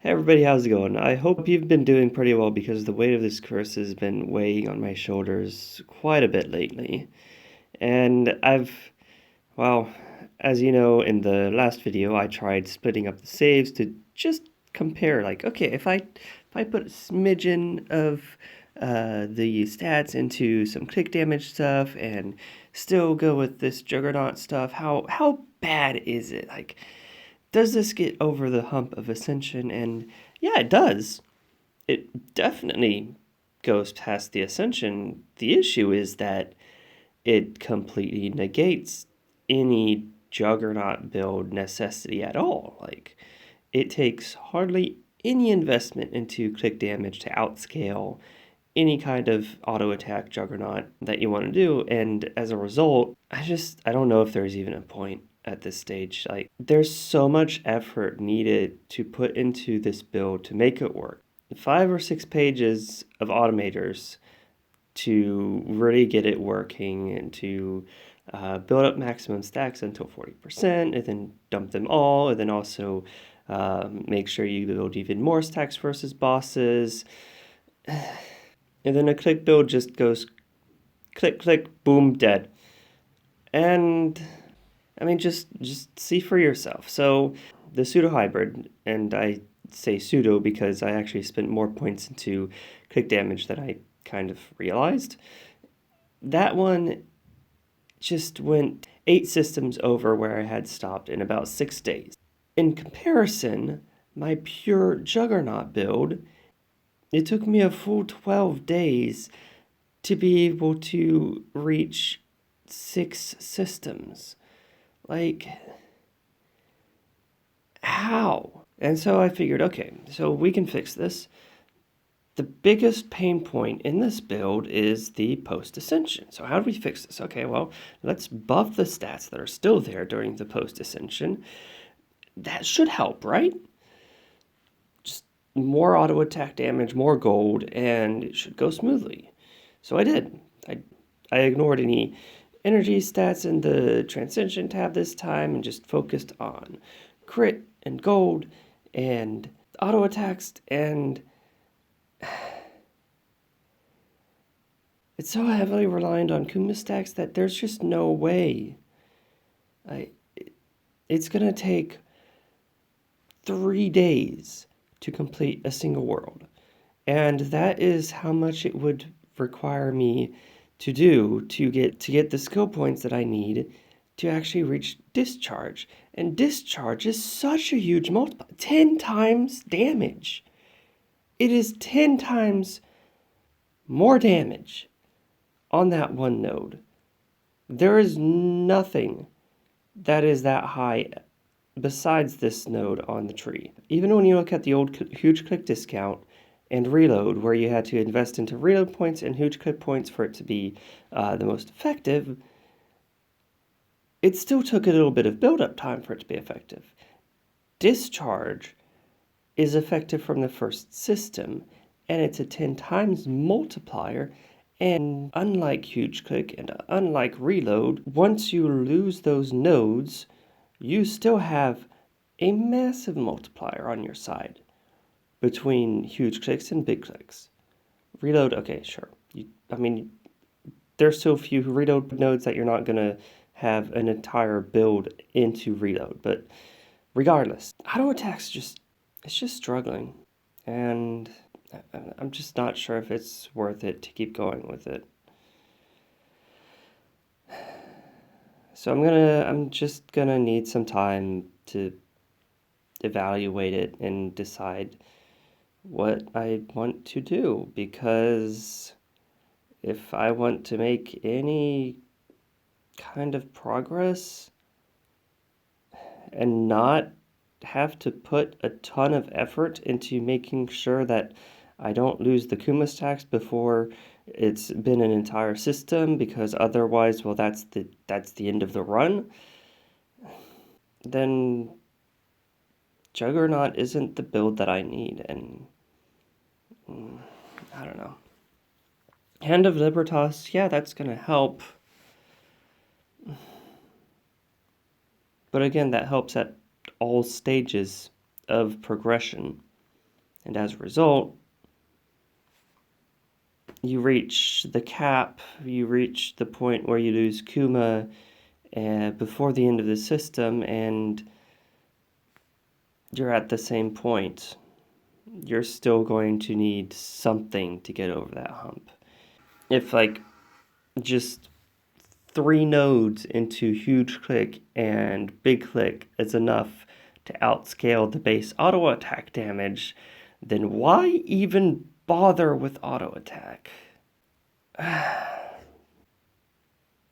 Hey everybody, how's it going? I hope you've been doing pretty well because the weight of this curse has been weighing on my shoulders quite a bit lately. And well, as you know, in the last video, I tried splitting up the saves to just compare, like, okay, if I put a smidgen of the stats into some click damage stuff and still go with this Juggernaut stuff, how bad is it? Like, does this get over the hump of ascension? And yeah, it does. It definitely goes past the ascension. The issue is that it completely negates any juggernaut build necessity at all. Like, it takes hardly any investment into click damage to outscale any kind of auto attack juggernaut that you want to do, and as a result, I don't know if there's even a point at this stage. Like, there's so much effort needed to put into this build to make it work. 5 or 6 pages of automators to really get it working and to build up maximum stacks until 40% and then dump them all, and then also make sure you build even more stacks versus bosses. And then a click build just goes click, click, boom, dead. And I mean, just see for yourself. So the pseudo hybrid, and I say pseudo because I actually spent more points into click damage than I kind of realized. That one just went 8 systems over where I had stopped in about 6 days. In comparison, my pure Juggernaut build, it took me a full 12 days to be able to reach 6 systems. Like, how? And so I figured, okay, so we can fix this. The biggest pain point in this build is the post-ascension. So how do we fix this? Okay, well, let's buff the stats that are still there during the post-ascension. That should help, right? Just more auto attack damage, more gold, and it should go smoothly. So I did. I ignored any energy stats in the Transcension tab this time and just focused on crit and gold and auto attacks, and it's so heavily reliant on Kuma stacks that there's just no way. It's gonna take 3 days to complete a single world. And that is how much it would require me to do to get the skill points that I need to actually reach discharge. And discharge is such a huge multiplier. 10 times damage. It is 10 times more damage on that one node. There is nothing that is that high besides this node on the tree. Even when you look at the old huge click discount and reload, where you had to invest into reload points and huge click points for it to be the most effective, it still took a little bit of build-up time for it to be effective. Discharge is effective from the first system, and it's a 10 times multiplier. And unlike huge click and unlike reload, once you lose those nodes, you still have a massive multiplier on your side between huge clicks and big clicks. Reload, okay, sure. I mean, there's so few reload nodes that you're not going to have an entire build into reload. But regardless, auto attacks it's just struggling. And I'm just not sure if it's worth it to keep going with it. So I'm just gonna need some time to evaluate it and decide what I want to do, because if I want to make any kind of progress and not have to put a ton of effort into making sure that I don't lose the Kuma stacks before it's been an entire system, because otherwise, well, that's the end of the run, then Juggernaut isn't the build that I need, and I don't know. Hand of Libertas, yeah, that's gonna help. But again, that helps at all stages of progression. And as a result, you reach the cap, you reach the point where you lose Kuma before the end of the system, and you're at the same point. You're still going to need something to get over that hump. If, like, just 3 nodes into huge click and big click is enough to outscale the base auto attack damage, then why even bother with auto attack?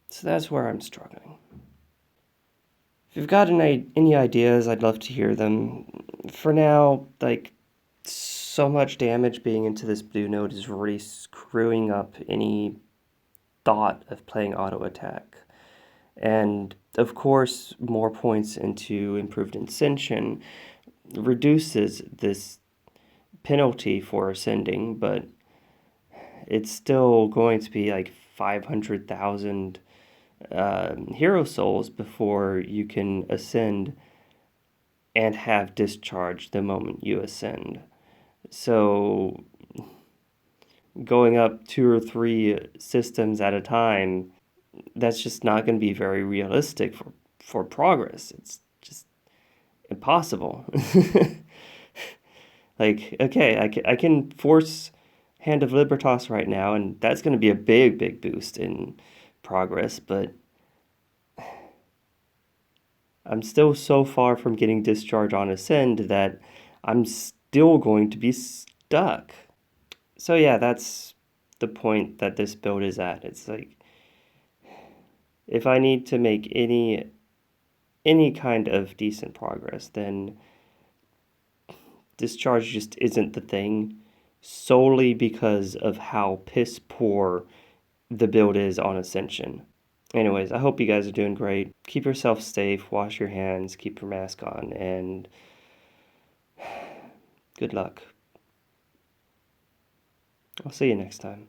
So that's where I'm struggling. If you've got any ideas, I'd love to hear them. For now, like, so much damage being into this blue node is really screwing up any thought of playing auto attack. And of course, more points into improved ascension reduces this penalty for ascending, but it's still going to be like 500,000 hero souls before you can ascend and have discharge the moment you ascend. So going up 2 or 3 systems at a time, that's just not going to be very realistic for progress. It's just impossible. Like, okay, I can force Hand of Libertas right now, and that's going to be a big, big boost in progress, but I'm still so far from getting discharge on Ascend that I'm still going to be stuck. So yeah, that's the point that this build is at. It's like, if I need to make any kind of decent progress, then discharge just isn't the thing, solely because of how piss poor the build is on Ascension. Anyways, I hope you guys are doing great. Keep yourself safe, wash your hands, keep your mask on, and good luck. I'll see you next time.